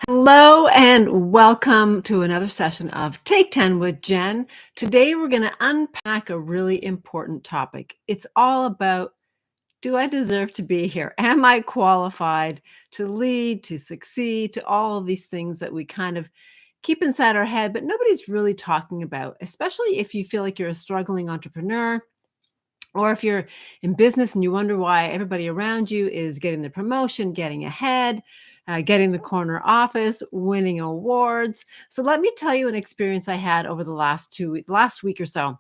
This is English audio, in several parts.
Hello and welcome to another session of Take 10 with Jen. Today we're going to unpack a really important topic. It's all about, do I deserve to be here? Am I qualified to lead, to succeed, to all of these things that we kind of keep inside our head, but nobody's really talking about, especially if you feel like you're a struggling entrepreneur. Or if you're in business and you wonder why everybody around you is getting the promotion, getting ahead, getting the corner office, winning awards. So let me tell you an experience I had over the last week or so.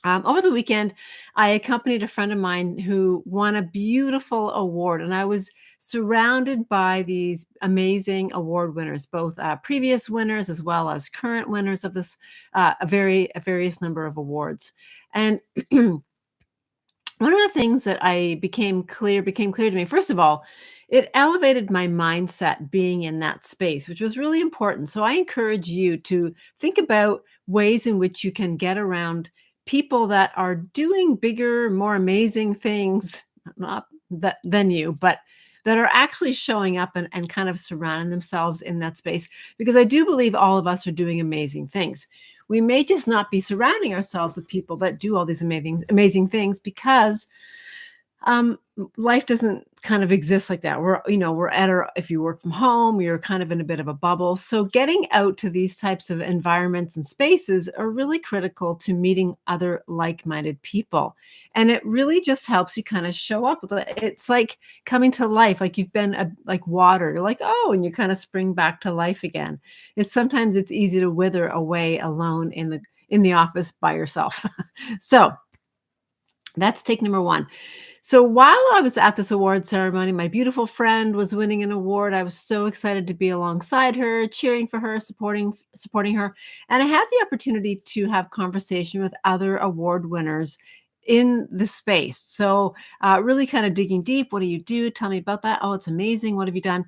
Over the weekend, I accompanied a friend of mine who won a beautiful award, and I was surrounded by these amazing award winners, both previous winners as well as current winners of this a various number of awards. And one of the things that became clear to me, first of all, it elevated my mindset being in that space, which was really important. So I encourage you to think about ways in which you can get around people that are doing bigger, more amazing things, not that than you, but that are actually showing up and kind of surrounding themselves in that space. Because I do believe all of us are doing amazing things. We may just not be surrounding ourselves with people that do all these amazing things because um, life doesn't kind of exist like that. We're at our, if you work from home, you're kind of in a bit of a bubble. So getting out to these types of environments and spaces are really critical to meeting other like-minded people. And it really just helps you kind of show up with it. It's like coming to life, like you've been like water. You're like, oh, and you kind of spring back to life again. Sometimes it's easy to wither away alone in the office by yourself. So that's take number one. So while I was at this award ceremony, my beautiful friend was winning an award. I was so excited to be alongside her, cheering for her, supporting her. And I had the opportunity to have conversation with other award winners in the space. So really kind of digging deep. What do you do? Tell me about that. Oh, it's amazing. What have you done?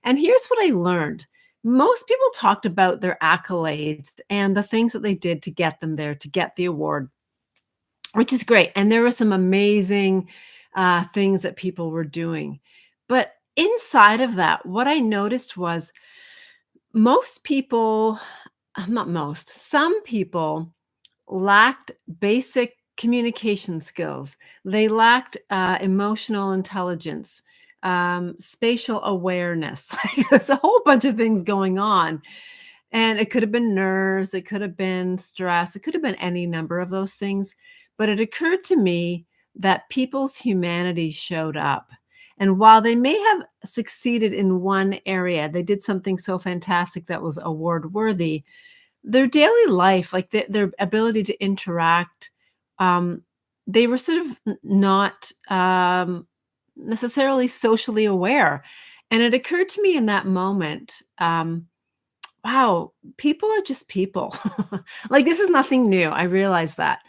And here's what I learned. Most people talked about their accolades and the things that they did to get them there, to get the award, which is great. And there were some amazing things that people were doing. But inside of that, what I noticed was most people, not most, some people lacked basic communication skills. They lacked emotional intelligence, spatial awareness. Like, there's a whole bunch of things going on. And it could have been nerves, it could have been stress, it could have been any number of those things. But it occurred to me that people's humanity showed up. And while they may have succeeded in one area, they did something so fantastic that was award worthy, their daily life, like their ability to interact, um, they were sort of not necessarily socially aware. And it occurred to me in that moment, wow, people are just people. Like, this is nothing new. I realize that.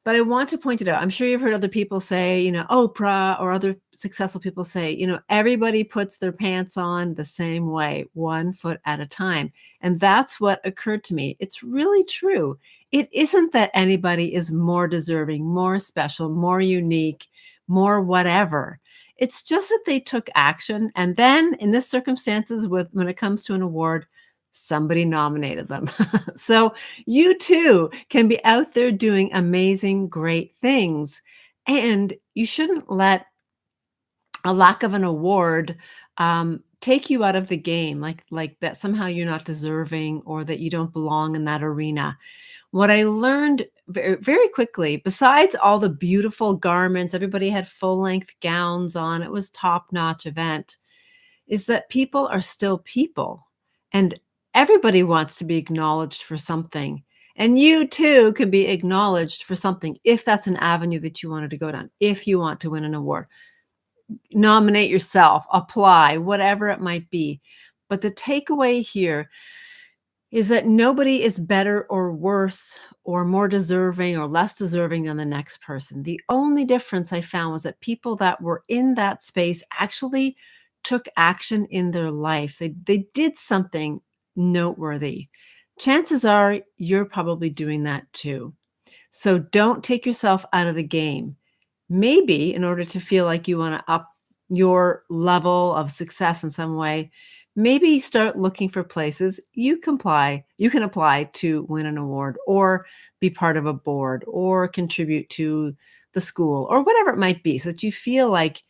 But I want to point it out. I'm sure you've heard other people say, Oprah or other successful people say, everybody puts their pants on the same way, one foot at a time. And that's what occurred to me. It's really true. It isn't that anybody is more deserving, more special, more unique, more whatever. It's just that they took action. And then in this circumstances, when it comes to an award, somebody nominated them. So you too can be out there doing amazing, great things. And you shouldn't let a lack of an award take you out of the game, like that somehow you're not deserving or that you don't belong in that arena. What I learned very, very quickly, besides all the beautiful garments, everybody had full-length gowns on, it was top-notch event, is that people are still people. And everybody wants to be acknowledged for something. And you too can be acknowledged for something if that's an avenue that you wanted to go down, if you want to win an award. Nominate yourself, apply, whatever it might be. But the takeaway here is that nobody is better or worse or more deserving or less deserving than the next person. The only difference I found was that people that were in that space actually took action in their life. They did something noteworthy. Chances are you're probably doing that too. So don't take yourself out of the game. Maybe in order to feel like you want to up your level of success in some way, maybe start looking for places you can apply to win an award or be part of a board or contribute to the school or whatever it might be, so that you feel like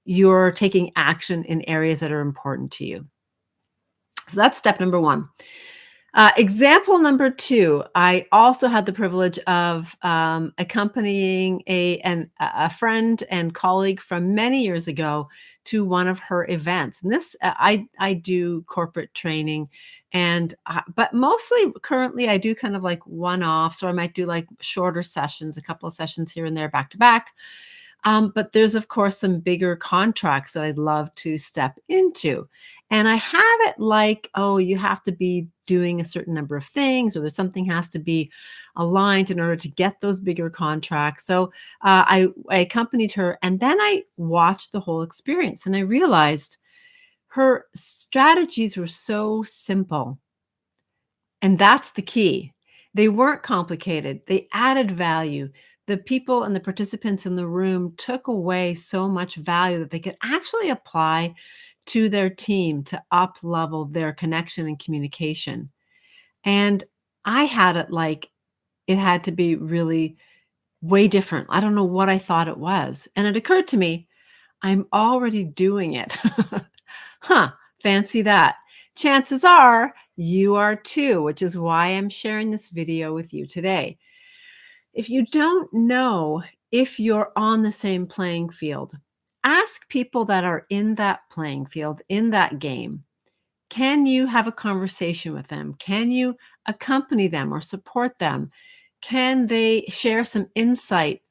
you're taking action in areas that are important to you. So that's step number one. Example number two, I also had the privilege of accompanying a friend and colleague from many years ago to one of her events. And this, I do corporate training, and but mostly currently I do kind of like one-offs, or I might do like shorter sessions, a couple of sessions here and there back to back. But there's, of course, some bigger contracts that I'd love to step into. And I have it like, oh, you have to be doing a certain number of things, or there's something has to be aligned in order to get those bigger contracts. So I accompanied her, and then I watched the whole experience, and I realized her strategies were so simple. And that's the key. They weren't complicated. They added value. The people and the participants in the room took away so much value that they could actually apply to their team to up level their connection and communication. And I had it like it had to be really way different. I don't know what I thought it was. And it occurred to me, I'm already doing it. Huh, fancy that. Chances are you are too, which is why I'm sharing this video with you today. If you don't know if you're on the same playing field, ask people that are in that playing field, in that game. Can you have a conversation with them? Can you accompany them or support them? Can they share some insight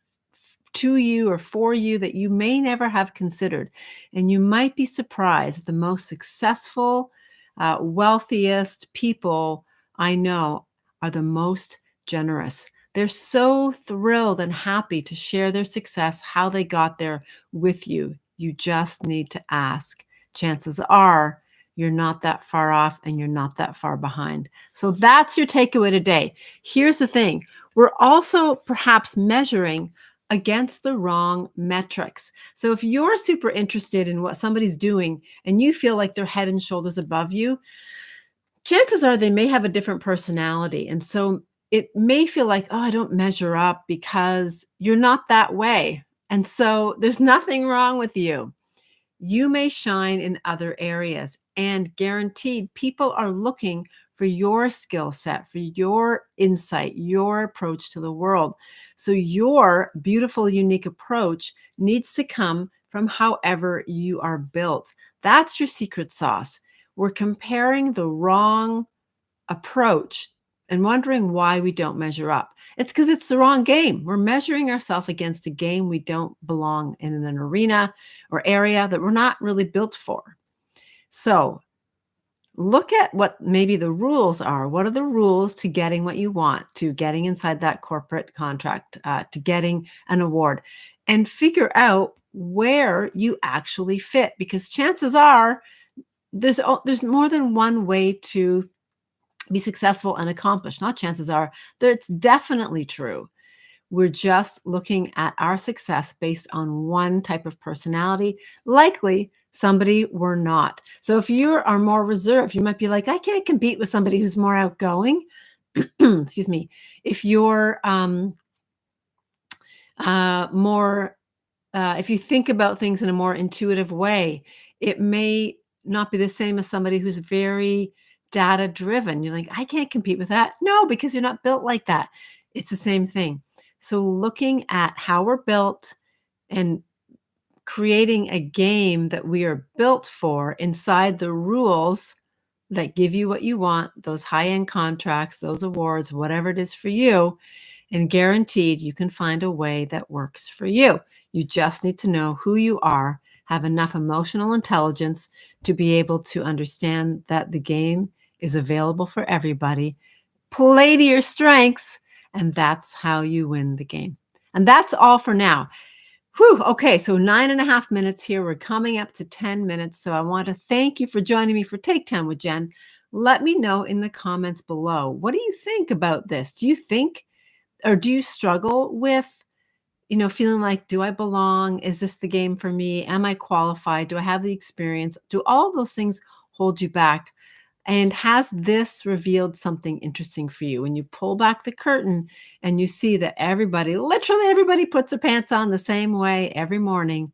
to you or for you that you may never have considered? And you might be surprised that the most successful, wealthiest people I know are the most generous. They're so thrilled and happy to share their success, how they got there with you. You just need to ask. Chances are you're not that far off and you're not that far behind. So that's your takeaway today. Here's the thing. We're also perhaps measuring against the wrong metrics. So if you're super interested in what somebody's doing and you feel like they're head and shoulders above you, chances are they may have a different personality. And so it may feel like, oh, I don't measure up, because you're not that way. And so there's nothing wrong with you. You may shine in other areas, and guaranteed people are looking for your skill set, for your insight, your approach to the world. So your beautiful, unique approach needs to come from however you are built. That's your secret sauce. We're comparing the wrong approach and wondering why we don't measure up. It's because it's the wrong game. We're measuring ourselves against a game we don't belong in an arena or area that we're not really built for. So look at what maybe the rules are. What are the rules to getting what you want, to getting inside that corporate contract, to getting an award, and figure out where you actually fit, because chances are there's more than one way to be successful and accomplished. Not chances are, it's definitely true. We're just looking at our success based on one type of personality, likely somebody we're not. So if you are more reserved, you might be like, I can't compete with somebody who's more outgoing. Excuse me. If you're if you think about things in a more intuitive way, it may not be the same as somebody who's very data driven. You're like, I can't compete with that. No, because you're not built like that. It's the same thing. So looking at how we're built and creating a game that we are built for inside the rules that give you what you want, those high-end contracts, those awards, whatever it is for you, and guaranteed you can find a way that works for you. You just need to know who you are, have enough emotional intelligence to be able to understand that the game is available for everybody. Play to your strengths, and that's how you win the game. And that's all for now. Whew, okay, so 9.5 minutes here. We're coming up to 10 minutes. So I want to thank you for joining me for Take 10 with Jen. Let me know in the comments below. What do you think about this? Do you think, or do you struggle with, feeling like, do I belong? Is this the game for me? Am I qualified? Do I have the experience? Do all of those things hold you back? And has this revealed something interesting for you? When you pull back the curtain and you see that everybody, literally everybody, puts their pants on the same way every morning,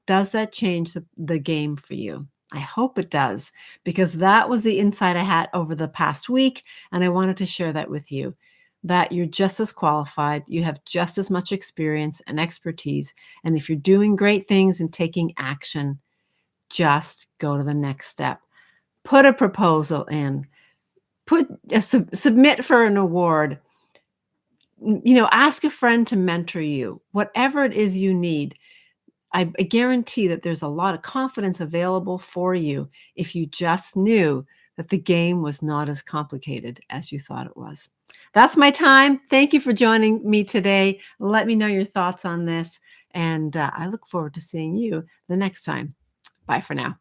does that change the game for you? I hope it does, because that was the insight I had over the past week, and I wanted to share that with you, that you're just as qualified, you have just as much experience and expertise, and if you're doing great things and taking action, just go to the next step. Put a proposal in, submit for an award, ask a friend to mentor you, whatever it is you need. I guarantee that there's a lot of confidence available for you if you just knew that the game was not as complicated as you thought it was. That's my time. Thank you for joining me today. Let me know your thoughts on this, and I look forward to seeing you the next time. Bye for now.